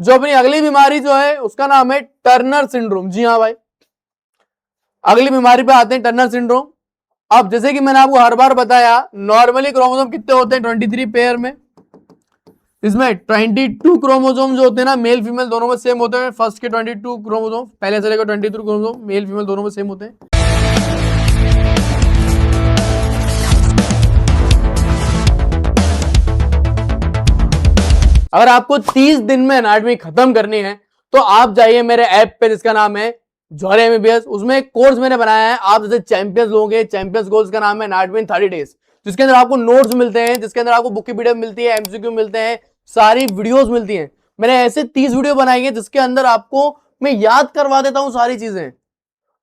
जो अपनी अगली बीमारी जो है उसका नाम है टर्नर सिंड्रोम। जी हाँ भाई, अगली बीमारी पे आते हैं, टर्नर सिंड्रोम। अब जैसे कि मैंने आपको हर बार बताया, नॉर्मली क्रोमोसोम कितने होते हैं 23 पेयर में, इसमें 22 क्रोमोसोम जो होते हैं ना, मेल फीमेल दोनों में सेम होते हैं। फर्स्ट के 22 क्रोमोसोम, पहले से लेकर 22 क्रोमोसोम मेल फीमेल दोनों में सेम होते हैं। अगर आपको 30 दिन में एनाटॉमी खत्म करनी है तो आप जाइए मेरे ऐप पे जिसका नाम है जौहरी एमबीबीएस। उसमें एक कोर्स मैंने बनाया है, आप जैसे चैंपियंस लोगे, चैंपियंस कोर्स का नाम है एनाटॉमी इन 30 डेज, जिसके अंदर आपको नोट्स मिलते हैं, जिसके अंदर आपको बुक की पीडीएफ मिलती है, एमसीक्यू मिलते हैं, सारी वीडियोस मिलती हैं। मैंने ऐसे 30 वीडियो बनाई है जिसके अंदर आपको मैं याद करवा देता हूं सारी चीजें।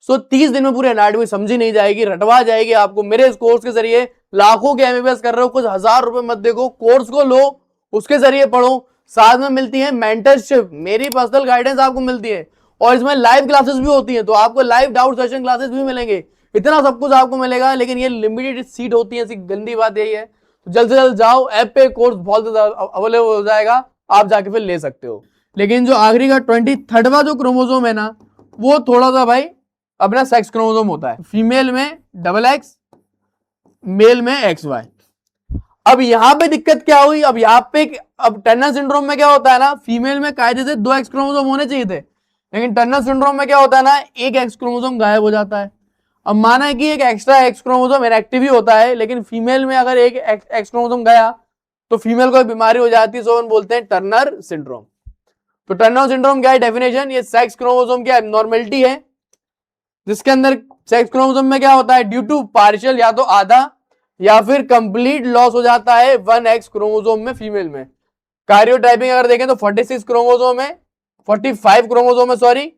सो 30 दिन में पूरी एनाटॉमी समझी नहीं जाएगी, रटवा जाएगी आपको। मेरे इस कोर्स के जरिए लाखों के एमबीबीएस कर रहे हो, कुछ हजार रुपए मत देखो, कोर्स को लो, उसके जरिए पढ़ो। साथ में मिलती है मेंटरशिप, मेरी पर्सनल गाइडेंस आपको मिलती है, और इसमें लाइव क्लासेस भी होती हैं, तो आपको लाइव डाउट सेशन क्लासेस भी मिलेंगे। इतना सब कुछ आपको मिलेगा, लेकिन ये लिमिटेड सीट होती है, ऐसी गंदी बात यही है। तो जल्द से जल्द जाओ, ऐप पे कोर्स बहुत अवेलेबल हो जाएगा, आप जाके फिर ले सकते हो। लेकिन जो आखिरी का 23वां जो क्रोमोसोम है ना, वो थोड़ा सा भाई अपना सेक्स क्रोमोसोम होता है। फीमेल में XX, मेल में XY। अब यहां पे दिक्कत क्या हुई, अब यहां पे, अब टर्नर सिंड्रोम में क्या होता है ना, फीमेल में कायदे से 2 X क्रोमोसोम होने चाहिए थे, लेकिन टर्नर सिंड्रोम में क्या होता है ना, एक X क्रोमोसोम गायब हो जाता है। अब माना है कि एक एक्स्ट्रा X क्रोमोसोम इनएक्टिव ही होता है, लेकिन फीमेल में अगर एक X क्रोमोसोम गया तो फीमेल को बीमारी हो जाती है, सो हम बोलते हैं टर्नर सिंड्रोम। तो टर्नर सिंड्रोम क्या है डेफिनेशन, ये सेक्स क्रोमोसोम की एबनॉर्मेलिटी है, जिसके अंदर सेक्स क्रोमोसोम में क्या होता है, ड्यू टू पार्शियल या तो आधा या फिर कंप्लीट लॉस हो जाता है 1X क्रोमोसोम में फीमेल में। कार्योटाइपिंग अगर देखें तो 46 क्रोमोसोम है, 45 क्रोमोसोम है सॉरी।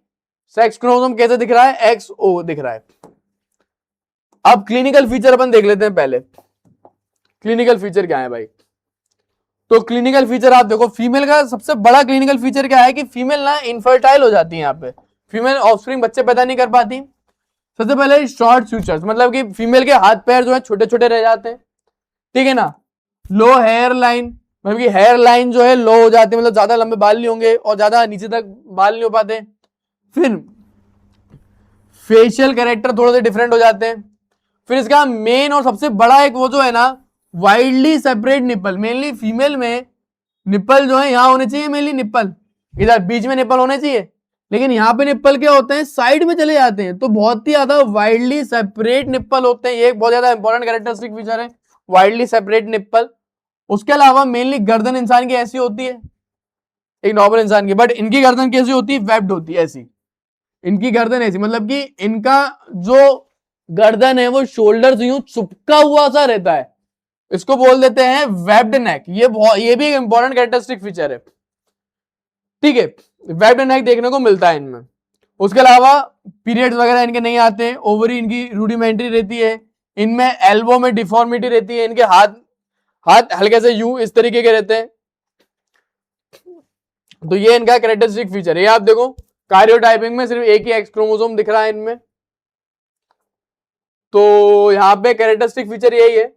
सेक्स क्रोमोसोम कैसे दिख रहा है, XO दिख रहा है। अब क्लिनिकल फीचर अपन देख लेते हैं पहले, क्लिनिकल फीचर क्या है भाई। तो क्लिनिकल फीचर आप देखो, फीमेल का सबसे बड़ा क्लिनिकल फीचर क्या है कि फीमेल ना इनफर्टाइल हो जाती है, यहाँ पे फीमेल ऑफस्प्रिंग बच्चे पैदा नहीं कर पाती। सबसे पहले शॉर्ट फ्यूचर्स, मतलब कि फीमेल के हाथ पैर जो है छोटे छोटे रह जाते हैं, ठीक है ना। लो हेयर लाइन, मतलब कि हेयर लाइन जो है लो हो जाती है, मतलब ज्यादा लंबे बाल नहीं होंगे और ज्यादा नीचे तक बाल नहीं हो पाते। फिर फेशियल कैरेक्टर थोड़े से डिफरेंट हो जाते हैं। फिर इसका मेन और सबसे बड़ा एक वो जो है ना, widely separate nipple. Mainly female में निप्पल जो है यहां होने चाहिए, मेनली निप्पल इधर बीच में निप्पल होने चाहिए, लेकिन यहाँ पे निप्पल क्या होते हैं, साइड में चले जाते हैं, तो बहुत ही ज्यादा वाइडली सेपरेट निप्पल होते हैं। ये एक बहुत ज्यादा इंपॉर्टेंट कैरेक्टरिस्टिक फीचर है, वाइडली सेपरेट निप्पल। उसके अलावा मेनली गर्दन इंसान की ऐसी होती है, एक नॉर्मल इंसान की, बट इनकी गर्दन कैसी होती है, वेब्ड होती है ऐसी। इनकी गर्दन ऐसी, मतलब कि इनका जो गर्दन है वो शोल्डर से यूं चुपका हुआ सा रहता है, इसको बोल देते हैं वेब्ड नेक। ये भी एक इंपॉर्टेंट कैरेक्टरिस्टिक फीचर है, ठीक है। वेब्ड नेक देखने को मिलता है इनमें। उसके अलावा पीरियड्स वगैरह इनके नहीं आते हैं, ओवरी इनकी रूडिमेंट्री रहती है, इनमें एल्बो में डिफॉर्मिटी रहती है, इनके हाथ हल्के से यूं इस तरीके के रहते हैं। तो ये इनका कैरेक्टरिस्टिक फीचर है। आप देखो कार्योटाइपिंग में सिर्फ एक ही एक्स क्रोमोसोम दिख रहा है इनमें, तो यहाँ पे कैरेक्टरिस्टिक फीचर यही है।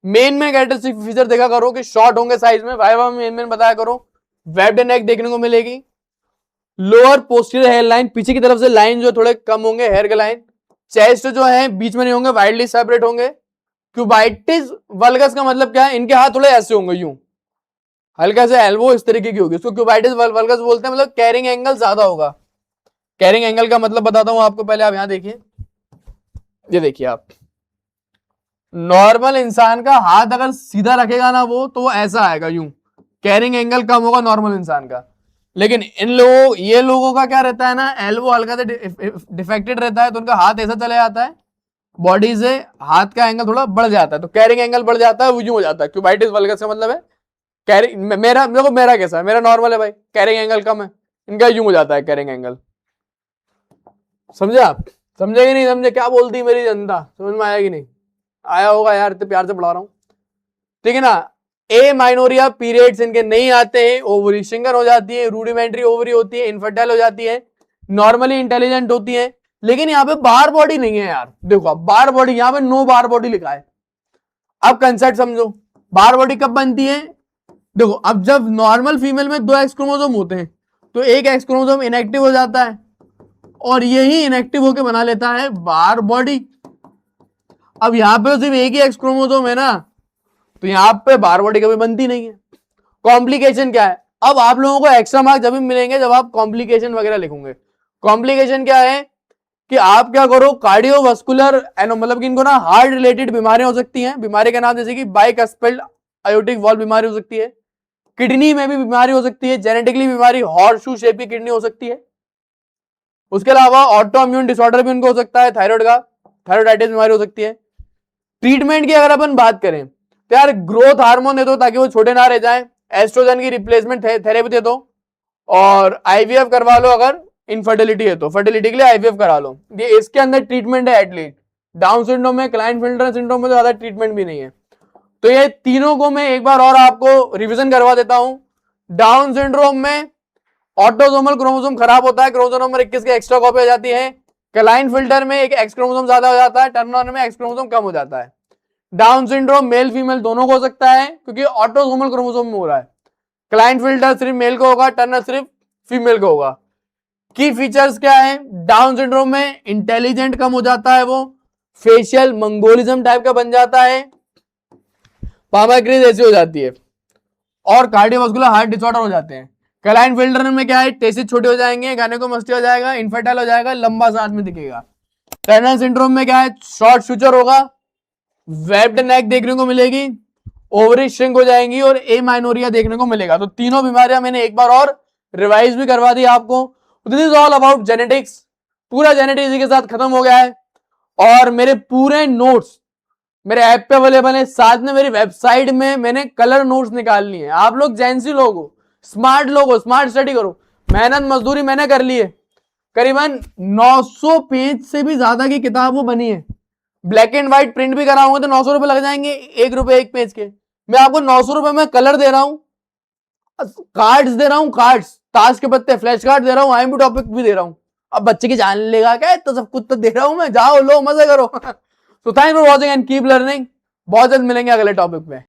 मेन में कैरेक्टरिस्टिक फीचर देखा करो कि शॉर्ट होंगे साइज में, वाइवा में मेन बताया करो। वेब्ड नेक देखने को मिलेगी, लोअर पोस्टीरियर हेयर लाइन, पीछे की तरफ से लाइन जो थोड़े कम होंगे हेयर के लाइन। चेस्ट जो है बीच में नहीं होंगे, वाइडली सेपरेट होंगे। क्यूबाइटिस वल्गस का मतलब क्या है, इनके हाथ थोड़े ऐसे होंगे यूं, हल्का से एल्बो इस तरीके की होगी, उसको क्यूबाइटिस वल्गस बोलते हैं। मतलब कैरिंग एंगल ज्यादा होगा। कैरिंग एंगल का मतलब बताता हूं आपको, पहले आप यहां देखिए, ये देखिए आप, नॉर्मल इंसान का हाथ अगर सीधा रखेगा ना वो, तो वो ऐसा आएगा यूं, कैरिंग एंगल कम होगा नॉर्मल इंसान का। लेकिन इन लोगों, ये लोगों का क्या रहता है ना, एल्बो हल्का से डिफेक्टेड रहता है, तो उनका हाथ ऐसा चला जाता है, बॉडी से हाथ का एंगल थोड़ा बढ़ जाता है, तो कैरिंग एंगल बढ़ जाता है, वो यूं हो जाता है। क्यूबाइटिस वल्गस का मतलब है कैरिंग, मेरा कैसा है, मेरा नॉर्मल है भाई, कैरिंग एंगल कम है, इनका यूं हो जाता है कैरिंग एंगल। समझे आप, समझे कि नहीं समझे, क्या बोलती है मेरी जनता, समझ में आया कि नहीं आया होगा यार, इतने प्यार से पढ़ा रहा हूं, ठीक है ना। ए माइनोरिया पीरियड्स इनके नहीं आते हैं, ओवरी सिंगर हो जाती है, रूडिमेंट्री ओवरी होती है, इनफर्टाइल हो जाती है, नॉर्मली इंटेलिजेंट होती है। लेकिन यहाँ पे बार बॉडी नहीं है यार, देखो अब बार बॉडी, यहाँ पे नो बार बॉडी लिखा है। अब कंसेप्ट समझो, बार बॉडी कब बनती है, देखो अब जब नॉर्मल फीमेल में 2 एक्स क्रोमोसोम होते हैं, तो एक एक्स क्रोमोसोम इनएक्टिव हो जाता है और यही इनएक्टिव होकर बना लेता है बार बॉडी। अब यहां पे सिर्फ एक ही एक्स क्रोमोसोम है ना, तो यहां पे बार बॉडी कभी बनती नहीं है। कॉम्प्लिकेशन क्या है? अब आप लोगों को एक्स्ट्रा मार्क्स जब भी मिलेंगे जब आप कॉम्प्लिकेशन वगैरह लिखोगे। कॉम्प्लिकेशन क्या है कि आप क्या करो, कार्डियोवास्कुलर मतलब कि इनको ना हार्ट रिलेटेड बीमारियां हो सकती हैं। बीमारी का नाम जैसे कि बाइकस्पेल्ड आयोटिक वॉल्व बीमारी हो सकती है, किडनी में भी बीमारी हो सकती है, जेनेटिकली बीमारी हॉर्स शू शेप की किडनी हो सकती है। उसके अलावा ऑटो इम्यून डिसऑर्डर भी उनको हो सकता है, थायराइड का, थायराइडाइटिस बीमारी हो सकती है। ट्रीटमेंट की अगर अपन बात करें तो यार ग्रोथ हार्मोन दे दो ताकि वो छोटे ना रह जाए, एस्ट्रोजन की रिप्लेसमेंट थेरेपी दे दो, और आईवीएफ करवा लो अगर इनफर्टिलिटी है तो, फर्टिलिटी के लिए आईवीएफ करा लो। ये इसके अंदर ट्रीटमेंट है एटलीस्ट। डाउन सिंड्रोम में, क्लाइनफेल्टर सिंड्रोम में तो ज्यादा ट्रीटमेंट भी नहीं है। तो ये तीनों को मैं एक बार और आपको रिवीजन करवा देता हूं। डाउन सिंड्रोम में ऑटोसोमल क्रोमोसोम खराब होता है, क्रोमोसोम नंबर 21 की एक्स्ट्रा कॉपी आ जाती है। क्लाइनफिल्टर में एक एक्स क्रोमोसोम ज्यादा हो जाता है, टर्नर में एक्स क्रोमोसोम कम हो जाता है। डाउन सिंड्रोम मेल फीमेल दोनों को हो सकता है क्योंकि ऑटोसोमल क्रोमोसोम में हो रहा है। क्लाइनफिल्टर सिर्फ मेल को होगा, टर्नर सिर्फ फीमेल को होगा। की फीचर्स क्या है? डाउन सिंड्रोम में इंटेलिजेंट कम हो जाता है, वो फेशियल मंगोलिज्म टाइप का बन जाता है, पामाग्रीज ऐसी हो जाती है, और कार्डियोवास्कुलर हार्ट डिसऑर्डर हो जाते हैं। क्लाइनफिल्टर में क्या है? टेस्टिस छोटे हो जाएंगे, गायनेकोमास्टिया हो जाएगा, इनफर्टाइल हो जाएगा, लंबा सांस में दिखेगा। टर्नर सिंड्रोम में क्या है? शॉर्ट फ्यूचर होगा, वेब्ड नेक देखने को मिलेगी, ओवरी श्रिंक हो जाएंगी, और ए माइनोरिया देखने को मिलेगा। तो तीनों बीमारियां मैंने एक बार और रिवाइज भी करवा दी आपको। This is all about genetics. पूरा जेनेटिक्स के साथ खत्म हो गया है, और मेरे पूरे नोट्स मेरे ऐप पे अवेलेबल है, साथ में मेरी वेबसाइट में मैंने कलर नोट्स निकाल लिए हैं। आप लोग जेंसी लोग हो, स्मार्ट लोग हो, स्मार्ट स्टडी करो। मेहनत मजदूरी मैंने कर ली है, करीबन 900 पेज से भी ज्यादा की किताब वो बनी है। ब्लैक एंड व्हाइट प्रिंट भी कराऊंगा तो 900 रुपए लग जाएंगे, 1 रुपए एक पेज के। मैं आपको 900 रुपए में कलर दे रहा हूं, कार्ड्स दे रहा हूं, कार्ड्स, ताश के पत्ते, फ्लैश कार्ड दे रहा हूं, आईएमपी टॉपिक भी दे रहा हूं। अब बच्चे की जान लेगा क्या? तो सब कुछ तो दे रहा हूं मैं, जाओ लो मजे करो। तो thanks for watching and keep learning. बहुत जल्द मिलेंगे अगले टॉपिक पे।